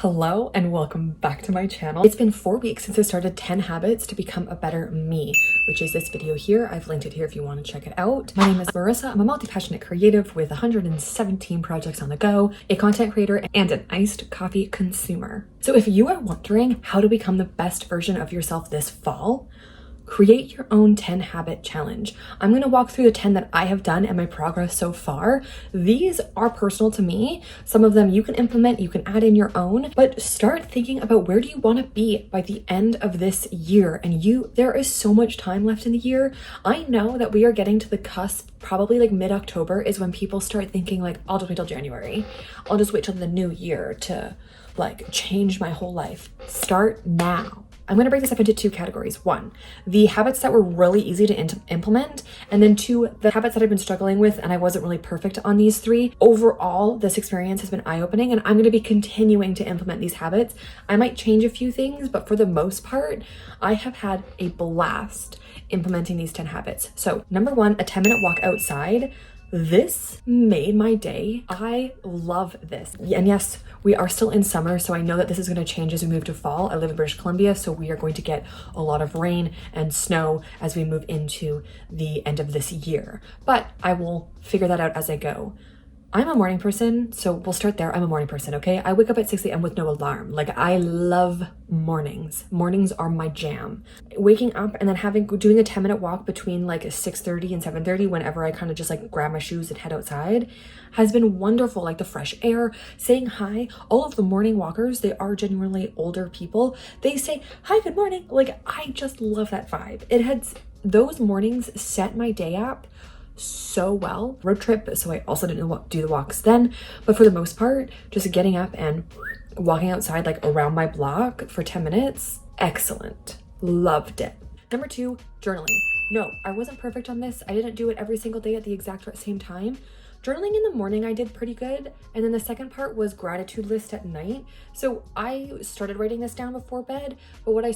Hello and welcome back to my channel. It's been 4 weeks since I started 10 habits to become a better me, which is this video here. I've linked it here if you want to check it out. My name is Marissa. I'm a multi-passionate creative with 117 projects on the go, a content creator, and an iced coffee consumer. So if you are wondering how to become the best version of yourself this fall, create your own 10 habit challenge. I'm going to walk through the 10 that I have done and my progress so far. These are personal to me. Some of them you can implement, you can add in your own, but start thinking about where do you want to be by the end of this year. And there is so much time left in the year. I know that we are getting to the cusp, probably like mid-October is when people start thinking like, I'll just wait till January. I'll just wait till the new year to like change my whole life. Start now. I'm going to break this up into two categories. One, the habits that were really easy to implement, and then two, the habits that I've been struggling with and I wasn't really perfect on these three. Overall, this experience has been eye-opening and I'm going to be continuing to implement these habits. I might change a few things, but for the most part, I have had a blast implementing these 10 habits. So number one, a 10-minute walk outside. This made my day. I love this. And yes, we are still in summer, so I know that this is going to change as we move to fall. I live in British Columbia, so we are going to get a lot of rain and snow as we move into the end of this year. But I will figure that out as I go. I'm a morning person, so we'll start there. I'm a morning person, okay? I wake up at 6 a.m. with no alarm. Like, I love mornings. Mornings are my jam. Waking up and then doing a 10-minute walk between like 6:30 and 7:30 whenever I kind of just like grab my shoes and head outside has been wonderful. Like the fresh air, saying hi. All of the morning walkers, they are genuinely older people. They say, hi, good morning. Like, I just love that vibe. Those mornings set my day up so well. Road trip, so I also didn't do the walks then, but for the most part, just getting up and walking outside like around my block for 10 minutes, excellent. Loved it. Number two, journaling. No, I wasn't perfect on this. I didn't do it every single day at the exact same time. Journaling in the morning, I did pretty good. And then the second part was gratitude list at night. So I started writing this down before bed, but what I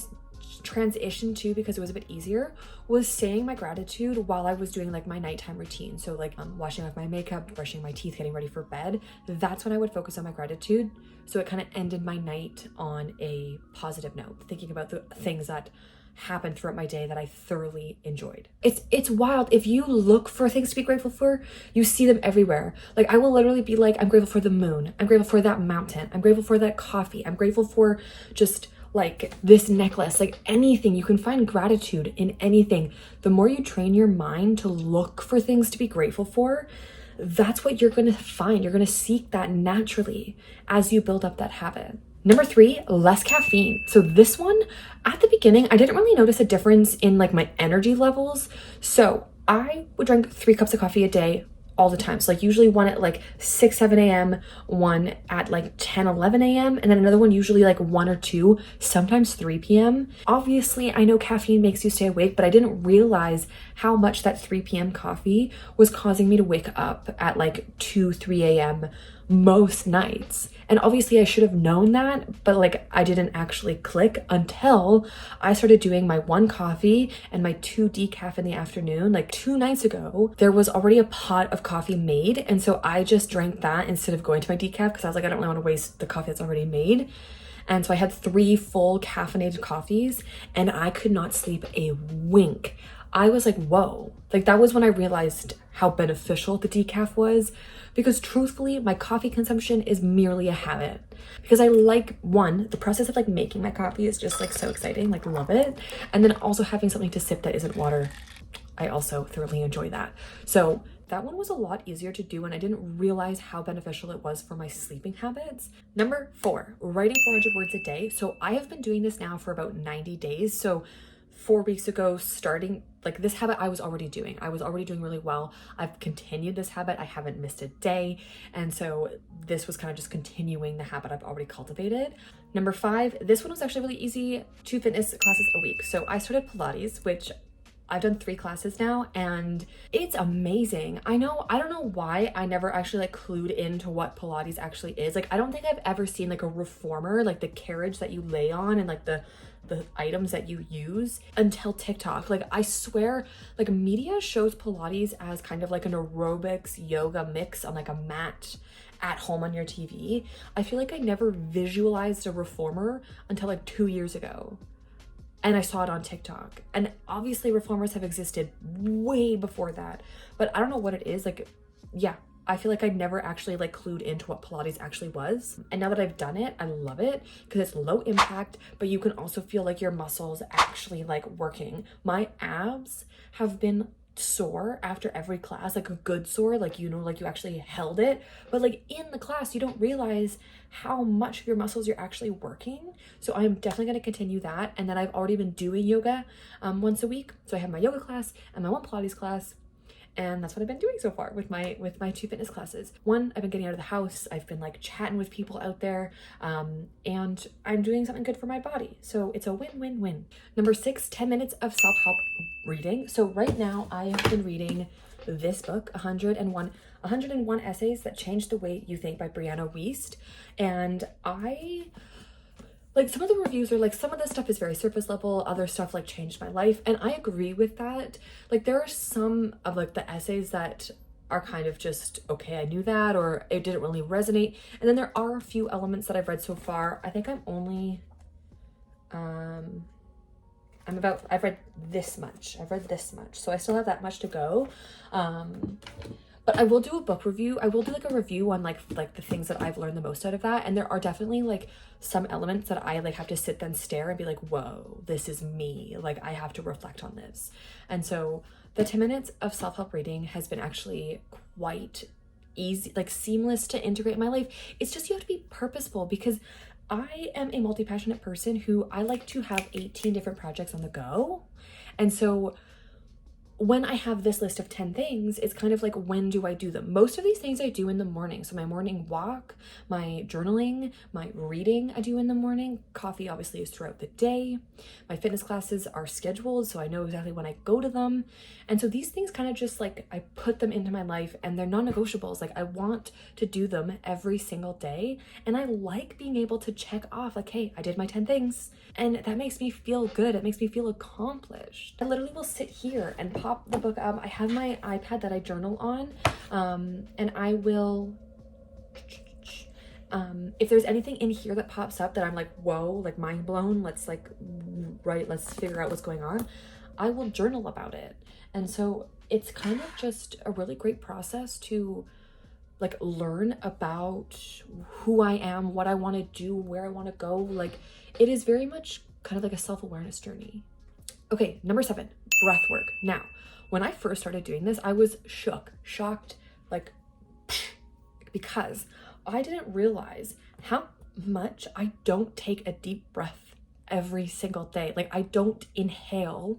transitioned to, because it was a bit easier, was saying my gratitude while I was doing like my nighttime routine. So like washing off my makeup, brushing my teeth, getting ready for bed. That's when I would focus on my gratitude. So it kind of ended my night on a positive note, thinking about the things that happened throughout my day that I thoroughly enjoyed. It's wild. If you look for things to be grateful for, you see them everywhere. Like, I will literally be like, I'm grateful for the moon. I'm grateful for that mountain. I'm grateful for that coffee. I'm grateful for just like this necklace, like anything. You can find gratitude in anything. The more you train your mind to look for things to be grateful for, that's what you're going to find. You're going to seek that naturally as you build up that habit. Number three, less caffeine. So this one, at the beginning, I didn't really notice a difference in like my energy levels. So I would drink 3 cups of coffee a day all the time. So like usually one at like 6, 7 a.m., one at like 10, 11 a.m., and then another one usually like 1 or 2, sometimes 3 p.m. Obviously, I know caffeine makes you stay awake, but I didn't realize how much that 3 p.m. coffee was causing me to wake up at like 2, 3 a.m. most nights. And obviously I should have known that, but like I didn't actually click until I started doing my 1 coffee and my 2 decaf in the afternoon. Like 2 nights ago, there was already a pot of coffee made. And so I just drank that instead of going to my decaf because I was like, I don't really want to waste the coffee that's already made. And so I had 3 full caffeinated coffees and I could not sleep a wink. I was like, whoa. Like, that was when I realized how beneficial the decaf was, because truthfully, my coffee consumption is merely a habit. Because I like, one, the process of like making my coffee is just like so exciting, like love it. And then also having something to sip that isn't water, I also thoroughly enjoy that. So that one was a lot easier to do and I didn't realize how beneficial it was for my sleeping habits. Number 4, writing 400 words a day. So I have been doing this now for about 90 days. So 4 weeks ago, starting like this habit I was already doing really well. I've continued this habit. I haven't missed a day. And so this was kind of just continuing the habit I've already cultivated. Number 5, this one was actually really easy, 2 fitness classes a week. So I started Pilates, which I've done 3 classes now and it's amazing. I don't know why I never actually like clued into what Pilates actually is. Like, I don't think I've ever seen like a reformer, like the carriage that you lay on and like the items that you use until TikTok. Like, I swear, like media shows Pilates as kind of like an aerobics yoga mix on like a mat at home on your TV. I feel like I never visualized a reformer until like 2 years ago. And I saw it on TikTok. And obviously reformers have existed way before that. But I don't know what it is. Like, yeah, I feel like I never actually like clued into what Pilates actually was. And now that I've done it, I love it because it's low impact, but you can also feel like your muscles actually like working. My abs have been sore after every class, like a good sore, like, you know, like you actually held it, but like in the class you don't realize how much of your muscles you're actually working. So I'm definitely going to continue that. And then I've already been doing yoga once a week, so I have my yoga class and my one Pilates class, and that's what I've been doing so far with my 2 fitness classes. One, I've been getting out of the house, I've been like chatting with people out there, and I'm doing something good for my body. So it's a win-win-win. Number 6, 10 minutes of self-help reading. So right now I have been reading this book, 101 Essays That Change the Way You Think by Brianna Wiest. And I like, some of the reviews are like, some of the stuff is very surface level, other stuff like changed my life. And I agree with that. Like, there are some of like the essays that are kind of just, okay, I knew that, or it didn't really resonate. And then there are a few elements that I've read so far. I think I'm only, I've read this much. So I still have that much to go. But I will do a book review. I will do like a review on like the things that I've learned the most out of that. And there are definitely like some elements that I like have to sit and stare and be like, whoa, this is me. Like, I have to reflect on this. And so the 10 minutes of self-help reading has been actually quite easy, like seamless to integrate in my life. It's just, you have to be purposeful, because I am a multi-passionate person who I like to have 18 different projects on the go. And so when I have this list of 10 things, it's kind of like, when do I do them? Most of these things I do in the morning. So my morning walk, my journaling, my reading I do in the morning. Coffee obviously is throughout the day. My fitness classes are scheduled, so I know exactly when I go to them. And so these things kind of just like, I put them into my life, and they're non-negotiables. Like, I want to do them every single day. And I like being able to check off like, hey, I did my 10 things. And that makes me feel good. It makes me feel accomplished. I literally will sit here and pop the book up. I have my iPad that I journal on, and I will, if there's anything in here that pops up that I'm like, whoa, like mind blown, let's figure out what's going on, I will journal about it. And so it's kind of just a really great process to like learn about who I am, what I want to do, where I want to go. Like, it is very much kind of like a self-awareness journey. Okay, number 7, breath work. Now, when I first started doing this, I was shocked, like, because I didn't realize how much I don't take a deep breath every single day. Like, I don't inhale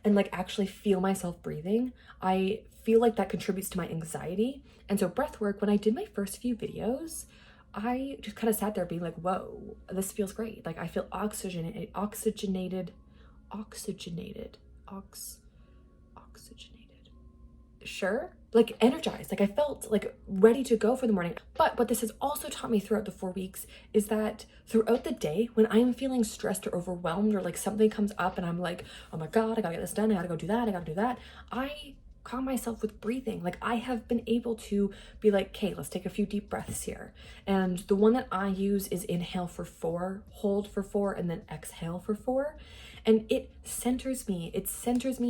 and like actually feel myself breathing. I feel like that contributes to my anxiety. And so breath work, when I did my first few videos, I just kind of sat there being like, whoa, this feels great. Like, I feel oxygenated, sure, like energized, like I felt like ready to go for the morning. But what this has also taught me throughout the 4 weeks is that throughout the day, when I am feeling stressed or overwhelmed, or like something comes up and I'm like, oh my God, I gotta get this done, I gotta go do that, I calm myself with breathing. Like, I have been able to be like, okay, let's take a few deep breaths here. And the one that I use is inhale for 4, hold for 4, and then exhale for 4. And it centers me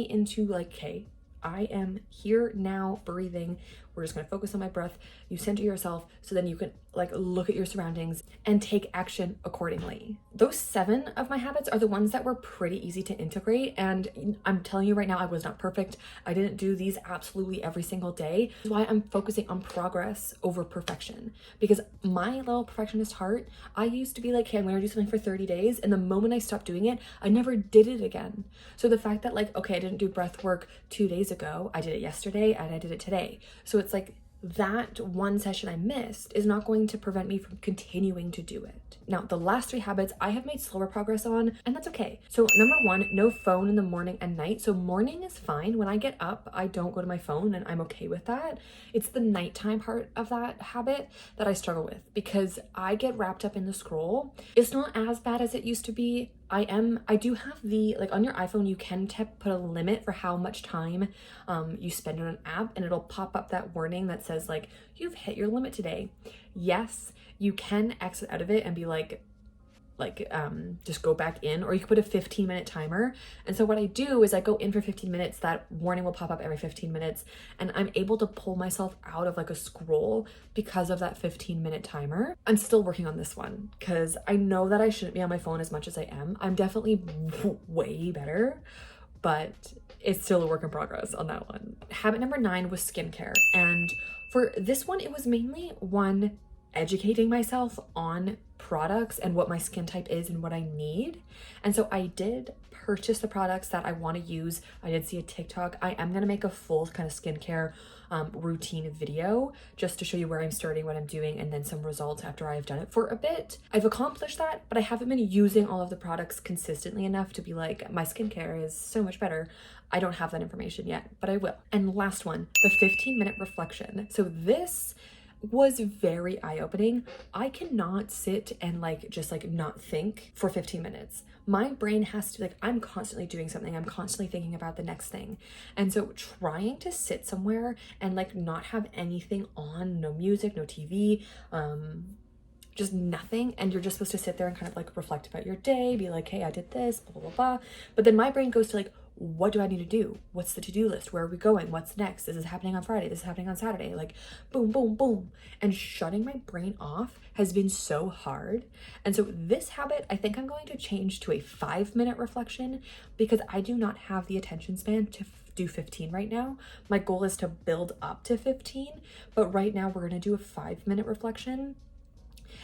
into like, okay, I am here now breathing. We're just going to focus on my breath. You center yourself so then you can like look at your surroundings and take action accordingly. Those 7 of my habits are the ones that were pretty easy to integrate. And I'm telling you right now, I was not perfect. I didn't do these absolutely every single day. That's why I'm focusing on progress over perfection, because my little perfectionist heart, I used to be like, hey, I'm going to do something for 30 days. And the moment I stopped doing it, I never did it again. So the fact that like, okay, I didn't do breath work 2 days ago, I did it yesterday and I did it today. So it's like, that one session I missed is not going to prevent me from continuing to do it. Now, the last 3 habits I have made slower progress on, and that's okay. So number 1, no phone in the morning and night. So morning is fine. When I get up, I don't go to my phone, and I'm okay with that. It's the nighttime part of that habit that I struggle with, because I get wrapped up in the scroll. It's not as bad as it used to be, I do have the, like on your iPhone, you can put a limit for how much time you spend on an app, and it'll pop up that warning that says like, you've hit your limit today. Yes, you can exit out of it and be like just go back in, or you can put a 15-minute timer. And so what I do is I go in for 15 minutes, that warning will pop up every 15 minutes, and I'm able to pull myself out of like a scroll because of that 15-minute timer. I'm still working on this one because I know that I shouldn't be on my phone as much as I am. I'm definitely way better, but it's still a work in progress on that one. Habit number 9 was skincare. And for this one, it was mainly one, educating myself on products and what my skin type is and what I need. And so I did purchase the products that I want to use. I did see a TikTok. I am going to make a full kind of skincare routine video just to show you where I'm starting, what I'm doing, and then some results after I've done it for a bit. I've accomplished that, but I haven't been using all of the products consistently enough to be like, my skincare is so much better. I don't have that information yet, but I will. And last one, the 15-minute reflection. So this was very eye-opening. I cannot sit and like just like not think for 15 minutes. My brain has to, like, I'm constantly doing something. I'm constantly thinking about the next thing. And so trying to sit somewhere and like not have anything on, no music, no TV, just nothing, and you're just supposed to sit there and kind of like reflect about your day, be like, hey, I did this, blah, blah, blah. But then my brain goes to like, what do I need to do? What's the to-do list? Where are we going? What's next? This is happening on Friday. This is happening on Saturday. Like boom, boom, boom. And shutting my brain off has been so hard. And so this habit, I think I'm going to change to a 5-minute reflection because I do not have the attention span to do 15 right now. My goal is to build up to 15, but right now we're going to do a 5-minute reflection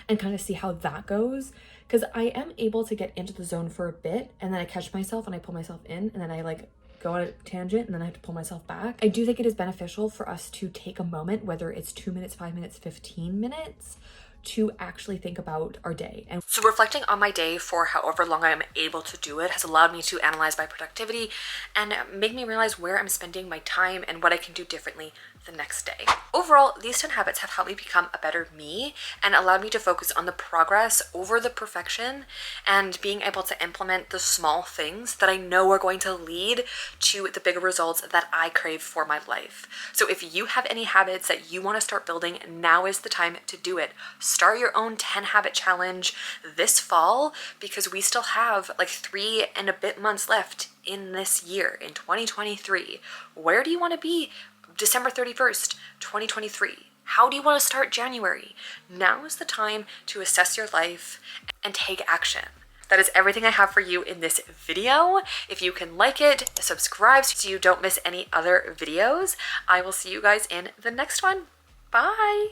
and kind of see how that goes, because I am able to get into the zone for a bit and then I catch myself and I pull myself in, and then I like go on a tangent and then I have to pull myself back. I do think it is beneficial for us to take a moment, whether it's 2 minutes, 5 minutes, 15 minutes, to actually think about our day. And so reflecting on my day for however long I'm able to do it has allowed me to analyze my productivity and make me realize where I'm spending my time and what I can do differently the next day. Overall, these 10 habits have helped me become a better me and allowed me to focus on the progress over the perfection, and being able to implement the small things that I know are going to lead to the bigger results that I crave for my life. So if you have any habits that you want to start building, now is the time to do it. Start your own 10 habit challenge this fall, because we still have like 3 and a bit months left in this year, in 2023. Where do you want to be December 31st, 2023? How do you want to start January? Now is the time to assess your life and take action. That is everything I have for you in this video. If you can like it, subscribe so you don't miss any other videos. I will see you guys in the next one. Bye.